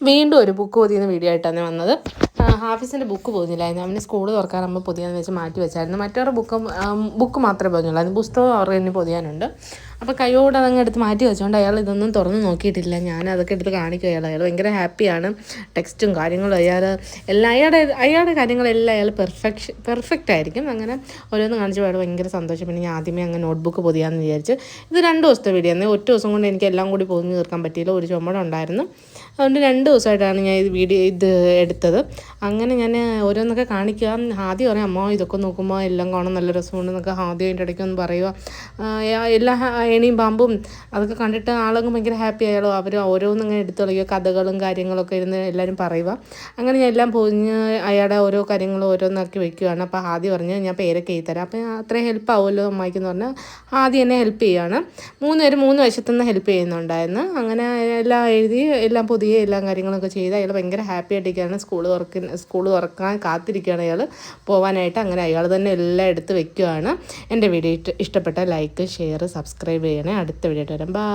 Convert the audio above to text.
വീണ്ടും ഒരു book പൊതിയുന്ന video ആയിട്ടാണ് വന്നത്. ഹാഫിസിൻ്റെ ബുക്ക് പൊതിഞ്ഞില്ലായിരുന്നു. അവന് സ്കൂൾ തുറക്കാറാകുമ്പോൾ പൊതിയാന്ന് വെച്ച് മാറ്റി വെച്ചായിരുന്നു. മറ്റവരുടെ ബുക്ക് മാത്രമേ പൊതിഞ്ഞുള്ളൂ. പുസ്തകം അവർക്ക് ഇനി പൊതിയാനുണ്ട്. അപ്പോൾ കൈയോടെ അതങ്ങ് എടുത്ത് മാറ്റി വെച്ചുകൊണ്ട് അയാൾ ഇതൊന്നും തുറന്ന് നോക്കിയിട്ടില്ല. ഞാൻ അതൊക്കെ എടുത്ത് കാണിക്കും. അയാൾ ഭയങ്കര ഹാപ്പിയാണ്. ടെക്സ്റ്റും കാര്യങ്ങളും എല്ലാം അയാളുടെ കാര്യങ്ങളെല്ലാം അയാൾ പെർഫെക്റ്റ് ആയിരിക്കും. അങ്ങനെ ഓരോന്ന് കാണിച്ചപ്പോൾ അയാൾ ഭയങ്കര സന്തോഷം. പിന്നെ ഞാൻ ആദ്യമേ അങ്ങ് നോട്ട്ബുക്ക് പൊതിയാമെന്ന് വിചാരിച്ച്. ഇത് 2 ദിവസത്തെ വീഡിയോ ആണ്. ഒറ്റ ദിവസം കൊണ്ട് എനിക്ക് എല്ലാം കൂടി പൊതിഞ്ഞ് തീർക്കാൻ പറ്റിയില്ല. ഒരു ചുമട് ഉണ്ടായിരുന്നു. അതുകൊണ്ട് 2 ദിവസമായിട്ടാണ് ഞാൻ ഇത് എടുത്തത്. അങ്ങനെ ഞാൻ ഓരോന്നൊക്കെ കാണിക്കുക. ആദ്യം പറയാം, അമ്മ ഇതൊക്കെ നോക്കുമ്പോൾ എല്ലാം കാണാൻ നല്ല രസമുണ്ടെന്നൊക്കെ ആദ്യം അതിൻ്റെ ഇടയ്ക്കൊന്ന് പറയുക. എല്ലാ ഏണിയും പാമ്പും അതൊക്കെ കണ്ടിട്ട് ആളങ്ങ് ഭയങ്കര ഹാപ്പി ആയാലോ. അവർ ഓരോന്നിങ്ങനെ എടുത്ത് കളിക്കുക, കഥകളും കാര്യങ്ങളൊക്കെ ഇരുന്ന് എല്ലാവരും പറയുക. അങ്ങനെ ഞാൻ എല്ലാം പൊതിഞ്ഞ് അയാളുടെ ഓരോ കാര്യങ്ങളും ഓരോന്നാക്കി വെക്കുകയാണ്. അപ്പോൾ ആദ്യം പറഞ്ഞ് ഞാൻ പേരൊക്കെ എഴുതി തരാം, അപ്പോൾ അത്രയും ഹെൽപ്പ് ആവുമല്ലോ അമ്മായിക്കെന്ന് പറഞ്ഞാൽ ആദ്യം എന്നെ ഹെൽപ്പ് ചെയ്യുകയാണ്. 3 പേര് 3 വശത്തുനിന്ന് ഹെൽപ്പ് ചെയ്യുന്നുണ്ടായിരുന്നു. അങ്ങനെ എല്ലാം എഴുതി എല്ലാം എല്ലാം കാര്യങ്ങളൊക്കെ ചെയ്ത് അയാൾ ഭയങ്കര ഹാപ്പി ആയിട്ടിരിക്കുകയാണ്. സ്കൂൾ തുറക്കാൻ കാത്തിരിക്കുകയാണ് അയാൾ പോകാനായിട്ട്. അങ്ങനെ അയാൾ തന്നെ എല്ലാം എടുത്ത് വെക്കുകയാണ്. എൻ്റെ വീഡിയോ ഇഷ്ടപ്പെട്ട ലൈക്ക്, ഷെയർ, സബ്സ്ക്രൈബ് ചെയ്യണേ. അടുത്ത വീഡിയോ ആയിട്ട് വരാം. ബൈ.